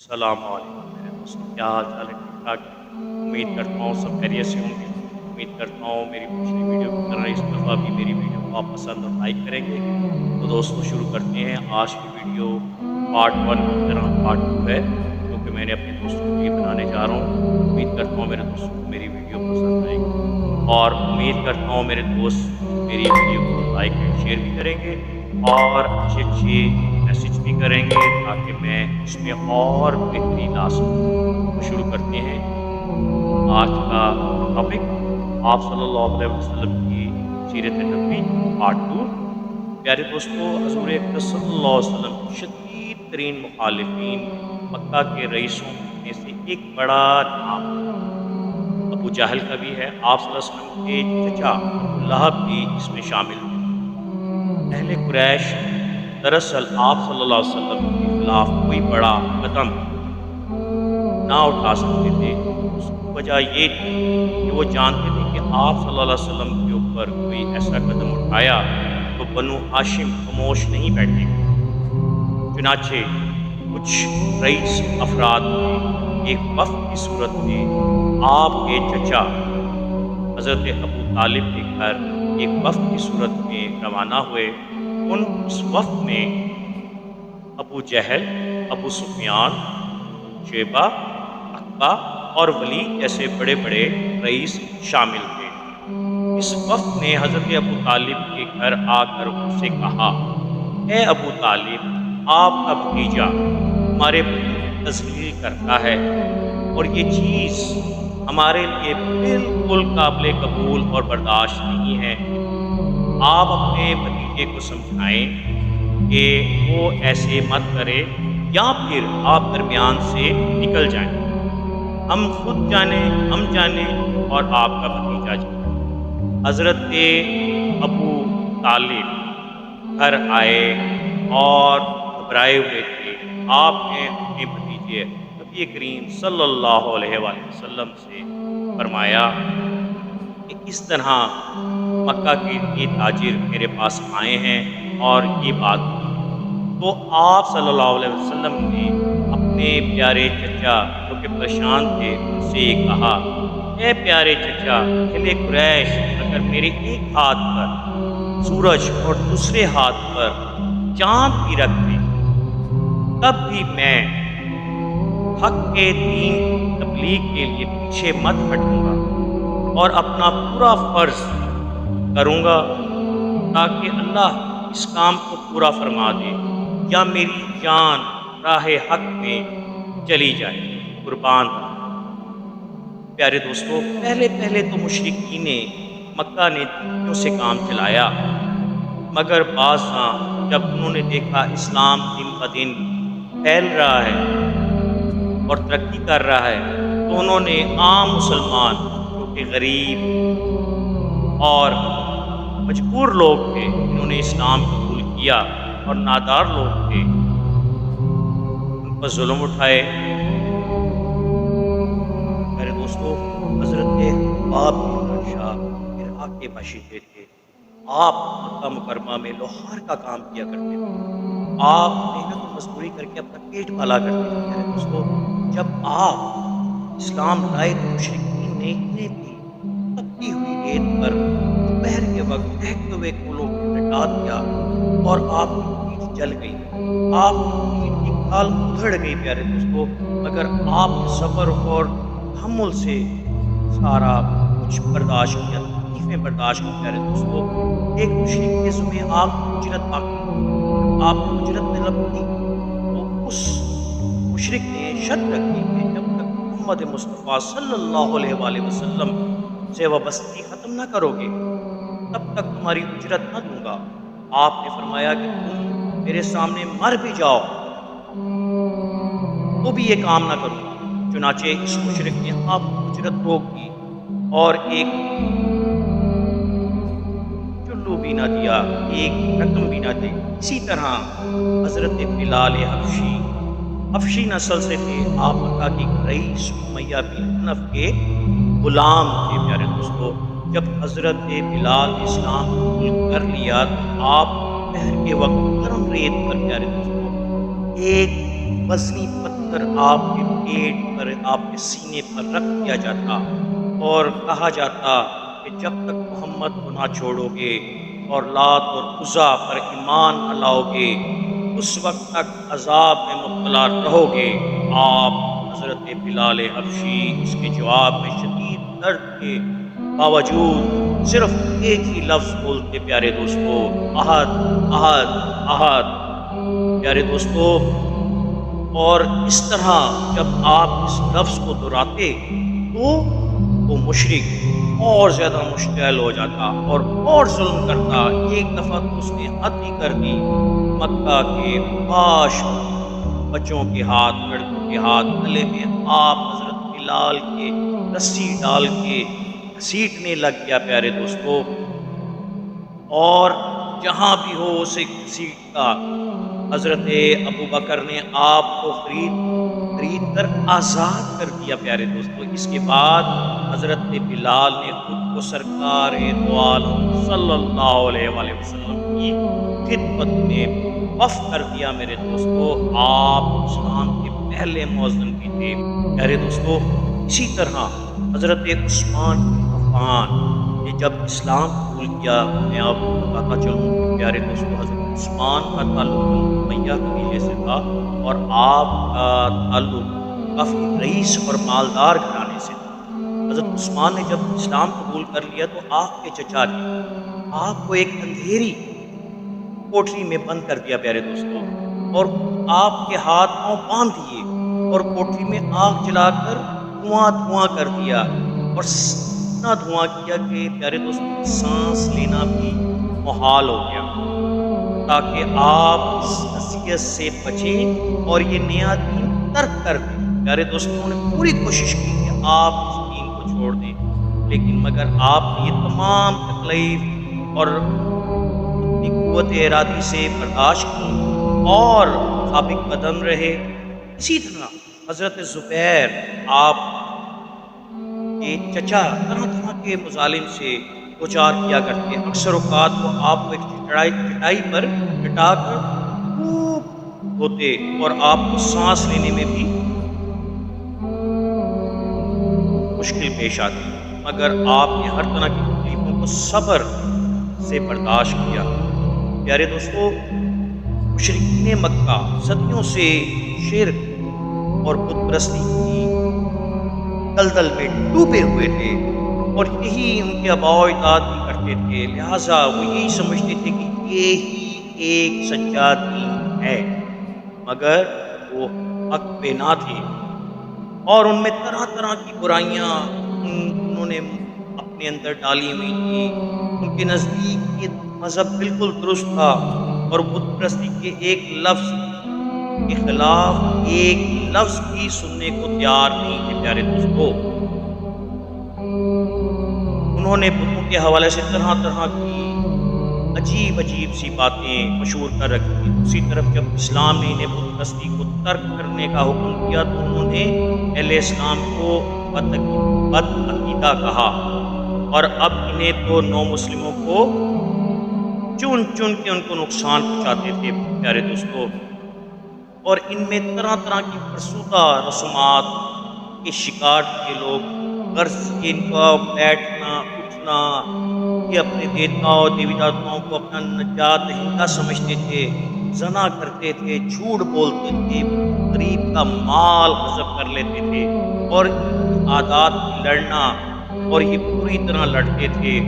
السلام علیکم میرے دوستوں، کیا حال چال ہے؟ ٹھیک ٹھاک ہے؟ امید کرتا ہوں سب خیریت سے ہوں گے۔ امید کرتا ہوں میری پچھلی ویڈیو کی طرح اس دفعہ بھی میری ویڈیو کو آپ پسند اور لائک کریں گے۔ تو دوستوں شروع کرتے ہیں۔ آج کی ویڈیو پارٹ 1 کی طرح پارٹ 2 ہے، جو کہ میں نے اپنے دوستوں کے لیے بنانے جا رہا ہوں۔ امید کرتا ہوں میرے دوستوں کو میری ویڈیو پسند آئے گی، اور امید کرتا ہوں میرے دوست میری ویڈیو کو لائک اینڈ شیئر بھی کریں گے اور اچھی میسج بھی کریں گے، تاکہ میں اس میں اور بہتری لا سکوں۔ تو شروع کرتے ہیں آج کا ٹاپک، آپ صلی اللہ علیہ وسلم کی سیرت نبوی پارٹ 2۔ پیارے دوستو، حضور اقدس صلی اللہ علیہ وسلم کی شدید ترین مخالفین مکہ کے رئیسوں میں سے ایک بڑا نام ابو جہل کا بھی ہے۔ آپ صلی اللہ علیہ وسلم کے چچا ابو لہب بھی اس میں شامل تھے۔ اہل قریش دراصل آپ صلی اللہ علیہ وسلم کے خلاف کوئی بڑا قدم نہ اٹھا سکتے تھے۔ اس کی وجہ یہ تھی کہ وہ جانتے تھے کہ آپ صلی اللہ علیہ وسلم کے اوپر کوئی ایسا قدم اٹھایا تو بنو ہاشم خاموش نہیں بیٹھے گا۔ چنانچہ کچھ رئیس افراد نے ایک وفد کی صورت میں آپ کے چچا حضرت ابو طالب کے گھر ایک وفد کی صورت میں روانہ ہوئے۔ اس وفد میں ابو جہل، ابو سفیان، شیبہ، عقبہ اور ولید جیسے بڑے بڑے رئیس شامل تھے۔ اس وفد نے حضرت ابو طالب کے گھر آ کر ان سے کہا، اے ابو طالب، آپ کا بھتیجا ہمارے تذلیل کرتا ہے، اور یہ چیز ہمارے لیے بالکل قابل قبول اور برداشت نہیں ہے۔ آپ اپنے بھتیجے کو سمجھائیں کہ وہ ایسے مت کرے، یا پھر آپ درمیان سے نکل جائیں۔ ہم خود جانیں، ہم جانیں اور آپ کا بھتیجا جانے۔ حضرت ابو طالب گھر آئے اور گھبرائے ہوئے تھے۔ آپ نے اپنے بھتیجے نبی کریم صلی اللہ علیہ وآلہ وسلم سے فرمایا کہ اس طرح مکہ کے یہ تاجر میرے پاس آئے ہیں اور یہ بات کی۔ تو آپ صلی اللہ علیہ وسلم نے اپنے پیارے چچا جو کہ پریشان تھے ان سے یہ کہا، اے پیارے چچا، اہل قریش اگر میرے ایک ہاتھ پر سورج اور دوسرے ہاتھ پر چاند بھی رکھ دیں، تب بھی میں حق کے دین تبلیغ کے لیے پیچھے مت ہٹوں گا اور اپنا پورا فرض کروں گا، تاکہ اللہ اس کام کو پورا فرما دے یا میری جان راہ حق میں چلی جائے۔ قربان۔ پیارے دوستو، پہلے تو مشرکین مکہ نے دھمکیوں سے کام چلایا، مگر بعضاں جب انہوں نے دیکھا اسلام دن بدن پھیل رہا ہے اور ترقی کر رہا ہے، تو انہوں نے عام مسلمان جو کہ غریب اور مجبور لوگ تھے، انہوں نے اسلام قبول کیا، اور نادار لوگ تھے ان پر ظلم اٹھائے۔ میرے دوستو، حضرت باب شاہ عراق کے باشندے تھے۔ آپ مکہ مکرمہ میں لوہار کا کام کیا کرتے تھے۔ آپ محنت و مزدوری کر کے اپنا پیٹ پالا کرتے تھے۔ میرے دوستو، جب آپ اسلام لائے تو مشرکین نے انہیں بھی تپتی ہوئی ریت پر دوپہر کے وقت دہتے ہوئے کولوں میں لٹا دیا، اور آپ کی پیٹھ جل گئی، آپ کی پیٹھ کی کھال ادھڑ گئی۔ پیارے دوستو، مگر آپ نے صبر اور تحمل سے سارا کچھ برداشت کیا، تکلیفیں برداشت کی۔ پیارے دوستو، ایک مشرک کے ذمہ آپ کو اجرت باقی، آپ کو اجرت طلب کی، تو اس مشرک نے شرط رکھی کہ جب تک محمد مصطفیٰ صلی اللہ علیہ وآلہ وسلم سے وابستگی ختم نہ کرو گے، تب تک تمہاری اجرت نہ دوں گا۔ آپ نے فرمایا کہ تم میرے سامنے مر بھی جاؤ تو بھی یہ کام نہ کروں گا۔ چنانچہ اس مشرک نے آپ کو اجرت روک دی اور ایک چلو بھی نہ دیا، ایک رقم بھی نہ دی۔ اسی طرح حضرت بلال حبشی نسل سے تھے، آپ مکہ کی رئیس امیہ بن خلف کے غلام تھے۔ پیارے دوستو، جب حضرت بلال نے اسلام قبول کر لیا تو آپ پہر کے وقت گرم ریت پر، پیارے دوستو، ایک وزنی پتھر کر آپ کے پیٹ پر، آپ کے سینے پر رکھ دیا جاتا اور کہا جاتا کہ جب تک محمد کو نہ چھوڑو گے اور لات اور عزا پر ایمان نہ لاؤ گے، اس وقت تک عذاب میں مبتلا رہو گے۔ آپ حضرت بلال حبشی اس کے جواب میں شدید درد کے باوجود صرف ایک ہی لفظ بولتے پیارے دوستو، احد احد احد۔ پیارے دوستو، اور اس طرح جب آپ اس لفظ کو دہراتے تو وہ مشرک اور زیادہ مشتعل ہو جاتا اور ظلم کرتا۔ ایک دفعہ تو اس نے حد ہی کر دی، مکہ کے باش بچوں کے ہاتھ، لڑکوں کے ہاتھ گلے میں آپ حضرت بلال کے رسی ڈال کے گھسیٹنے لگ گیا پیارے دوستو، اور جہاں بھی ہو اسے گھسیٹتا۔ حضرت ابو بکر نے آپ کو خرید کر آزاد کر دیا پیارے دوستو۔ اس کے بعد حضرت بلال نے خود کو سرکار دو عالم صلی اللہ علیہ وآلہ وسلم کی خدمت میں وقف کر دیا میرے دوستو۔ آپ اسلام کے پہلے مؤذن بھی تھے پیارے دوستو۔ اسی طرح حضرت عثمان بن عفان نے جب اسلام قبول کیا، میں آپ کو بتاتا چلوں کہ پیارے دوستو حضرت عثمان کا تعلق امیہ قبیلے سے تھا اور آپ کا تعلق کافی رئیس اور مالدار گھرانے سے تھا۔ حضرت عثمان نے جب اسلام قبول کر لیا تو آپ کے چچا نے آپ کو ایک اندھیری کوٹری میں بند کر دیا پیارے دوستو، اور آپ کے ہاتھ پاؤں باندھ دیے اور کوٹری میں آگ جلا کر دھواں کر دیا، اور اتنا دھواں کیا کہ پیارے دوستو سانس لینا بھی محال ہو گیا، تاکہ آپ اس اذیت سے بچیں اور یہ نیا دین ترک کر دیں۔ پیارے دوستوں نے پوری کوشش کی کہ آپ اس دین کو چھوڑ دیں، لیکن مگر آپ نے یہ تمام تکلیف اور اپنی قوت ارادی سے برداشت کی اور ثابت قدم رہے۔ اسی طرح حضرت زبیر آپ کے چچا طرح کے مظالم سے دوچار کیا کرتے، اکثر اوقات وہ آپ کو ایک چٹائی پر لٹا کر خوب ہوتے اور آپ کو سانس لینے میں بھی مشکل پیش آتی، مگر آپ نے ہر طرح کی تکلیفوں کو صبر سے برداشت کیا۔ پیارے دوستو، مشرکین مکہ صدیوں سے شرک اور بت پرستی کی دلدل میں ڈوبے ہوئے تھے، اور یہی ان کے آباء و اجداد بھی کرتے تھے، لہٰذا وہ یہی سمجھتے تھے کہ یہی ایک سچا دین ہے، مگر وہ حق پہ نہ تھے، اور ان میں طرح طرح کی برائیاں انہوں نے اپنے اندر ڈالی ہوئی تھی۔ ان کے نزدیک یہ مذہب بالکل درست تھا، اور بت پرستی کے ایک لفظ کے خلاف ایک لفظ بھی سننے کو تیار نہیں تھے پیارے دوستو۔ انہوں نے بتوں کے حوالے سے طرح طرح کی عجیب سی باتیں مشہور کر رکھی۔ اسی طرف جب اسلام نے انہیں بت پرستی کو ترک کرنے کا حکم کیا تو انہوں نے اہل اسلام کو بد عقیدہ کہا، اور اب انہیں تو نو مسلموں کو چن کے ان کو نقصان پہنچاتے تھے پیارے دوستو، اور ان میں طرح طرح کی فرسودہ رسومات کے شکار تھے لوگ، غرض کہ ان کا بیٹھنا اٹھنا، یہ اپنے دیوتاؤں دیوی دیوتاؤں کو اپنا نجات دہندہ سمجھتے تھے، زنا کرتے تھے، جھوٹ بولتے تھے، غریب کا مال غصب کر لیتے تھے، اور عادات لڑنا، اور یہ پوری طرح لڑتے تھے۔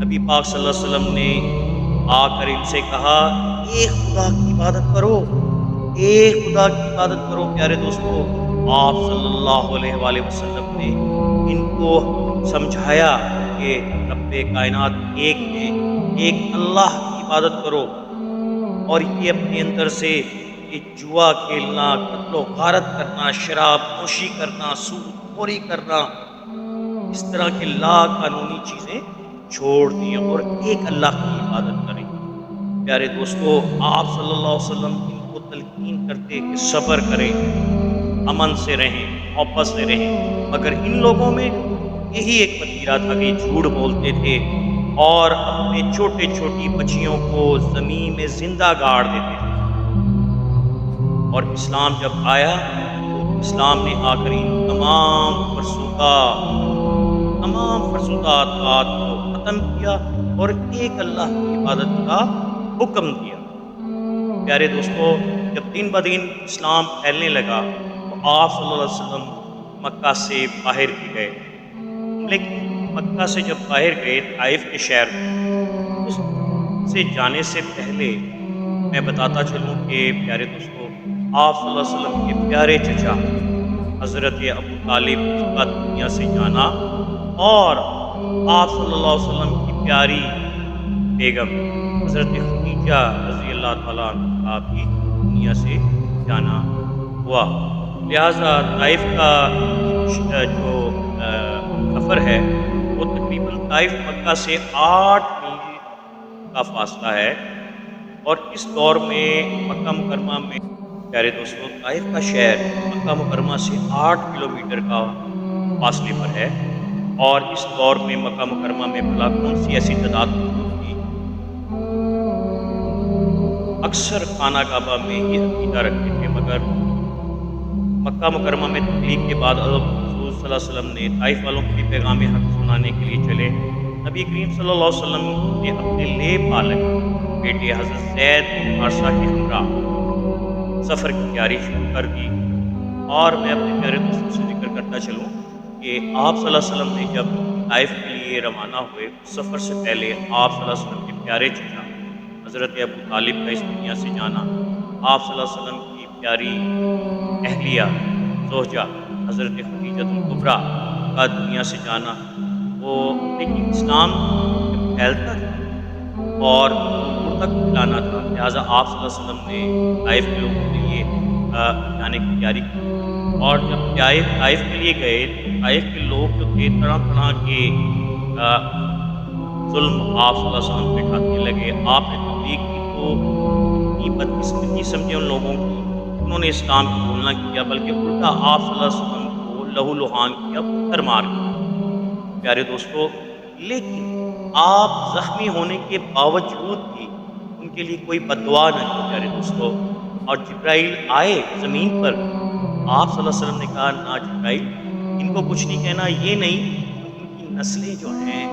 نبی پاک صلی اللہ علیہ وسلم نے آ کر ان سے کہا، ایک خدا کی عبادت کرو، ایک خدا کی عبادت کرو پیارے دوستو۔ آپ صلی اللہ علیہ وآلہ وسلم نے ان کو سمجھایا کہ رب کائنات ایک ہے، ایک اللہ کی عبادت کرو، اور یہ اپنے اندر سے یہ جوا کھیلنا، قتل و غارت کرنا، شراب نوشی کرنا، سود خوری کرنا، اس طرح کے لا قانونی چیزیں چھوڑ دیں اور ایک اللہ کی عبادت کریں۔ پیارے دوستو، آپ صلی اللہ علیہ وسلم ان کو تلقین کرتے کہ صبر کریں، امن سے رہیں، محبت سے رہیں، مگر ان لوگوں میں یہی ایک وتیرہ تھا کہ جھوٹ بولتے تھے اور اپنے چھوٹی بچیوں کو زمین میں زندہ گاڑ دیتے تھے۔ اور اسلام جب آیا اسلام نے آ کر ان تمام فرسودات کو ختم کیا اور ایک اللہ کی عبادت کا حکم دیا۔ پیارے دوستو، جب دن بدن اسلام پھیلنے لگا تو آپ صلی اللہ علیہ وسلم مکہ سے باہر بھی گئے، لیکن مکہ سے جب باہر گئے طائف کے شہر اس سے جانے سے پہلے میں بتاتا چلوں کہ پیارے دوستو، آپ صلی اللہ علیہ وسلم کے پیارے چچا حضرت ابو طالب کا دنیا سے جانا اور آپ صلی اللہ علیہ وسلم کی پیاری بیگم حضرت خدیجہ رضی اللہ تعالیٰ عنہ کا بھی دنیا سے جانا ہوا۔ لہٰذا طائف کا جو سفر ہے وہ تقریباً طائف مکہ سے 8 میل کا فاصلہ ہے، اور اس دور میں مکہ مکرمہ میں پیارے دوستوں طائف کا شہر مکہ مکرمہ سے 8 کلومیٹر کا فاصلے پر ہے، اور اس دور میں مکہ مکرمہ میں بھلا کون سی ایسی تعداد تھی؟ اکثر خانہ کعبہ میں ہی عقیدہ رکھتے تھے، مگر مکہ مکرمہ میں تبلیغ کے بعد حضور صلی اللہ علیہ وسلم نے طائف والوں کے لیے پیغام حق سنانے کے لیے چلے۔ نبی کریم صلی اللہ علیہ وسلم نے اپنے لے پالک بیٹے حضرت زید بن حارثہ کے ہمراہ سفر کی تیاری شروع کر دی، اور میں اپنے پیارے دوستوں سے ذکر کرتا چلوں کہ آپ صلی اللہ علیہ وسلم نے جب طائف کے لیے روانہ ہوئے، سفر سے پہلے آپ صلی اللہ علیہ وسلم کے پیارے چچا حضرت ابو طالب کا اس دنیا سے جانا، آپ صلی اللہ علیہ وسلم کی پیاری اہلیہ زوجہ حضرت خدیجہ الکبریٰ کا دنیا سے جانا، وہ لیکن اسلام پھیلتا تھا اور دور تک پھیلانا تھا، لہٰذا آپ صلی اللہ علیہ وسلم نے طائف کے لوگوں کے لیے جانے کی تیاری کی، اور جب طائف کے لیے گئے تو طائف کے لوگ جو تھے طرح طرح کے ظلم آپ صلی اللہ علیہ وسلم پہ ڈھانے لگے۔ آپ نے تبلیغ کی تو اتنی بدقسمتی سمجھے ان لوگوں کی، انہوں نے اسلام کی بولنا کیا، بلکہ الٹا آپ صلی اللہ علیہ وسلم کو لہو لہان کیا، پتھر مار کیا۔ پیارے دوستو، لیکن آپ زخمی ہونے کے باوجود بھی ان کے لیے کوئی بد دعا نہ کی پیارے دوستو، اور جبرائیل آئے زمین پر، آپ صلی اللہ علیہ وسلم نے کہا نہ جبرائیل ان کو کچھ نہیں کہنا، یہ نہیں، ان کی نسلیں جو ہیں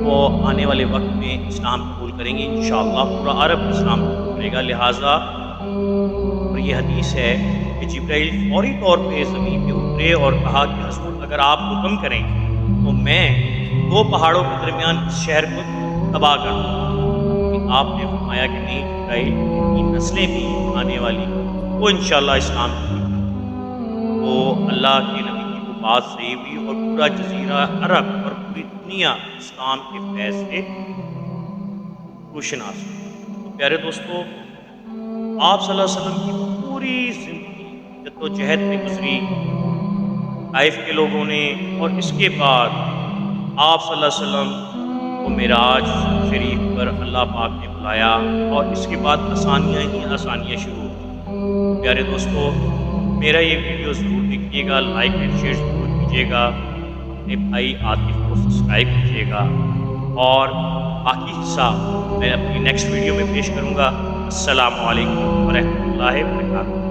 وہ آنے والے وقت میں اسلام قبول کریں گے، انشاءاللہ پورا عرب اسلام قبول کرے گا۔ لہٰذا اور یہ حدیث ہے کہ جبرائیل فوری طور پہ زمین پہ اترے اور کہا کہ حضور اگر آپ حکم کریں تو میں 2 پہاڑوں کے درمیان اس شہر کو تباہ کر دوں۔ کہ آپ نے فرمایا کہ نہیں جبرائیل، کی نسلیں بھی آنے والی وہ انشاءاللہ اسلام کی، تو اللہ کے نبی کی وہ بات صحیح ہوئی اور پورا جزیرہ عرب اور پوری دنیا اسلام کے فیض سے روشناس ہوئی۔ تو پیارے دوستو، آپ صلی اللہ علیہ وسلم کی پوری زندگی جدوجہد میں گزری طائف کے لوگوں نے، اور اس کے بعد آپ صلی اللہ علیہ وسلم کو معراج شریف پر اللہ پاک نے بلایا، اور اس کے بعد آسانیاں ہی آسانیاں شروع ہوئی۔ پیارے دوستو، میرا یہ ویڈیو ضرور دیکھیے گا، لائک اینڈ شیئر ضرور کیجیے گا، اپنے بھائی عاطف کو سبسکرائب کیجیے گا، اور باقی حصہ میں اپنی نیکسٹ ویڈیو میں پیش کروں گا۔ السلام علیکم ورحمۃ اللہ وبرکاتہ۔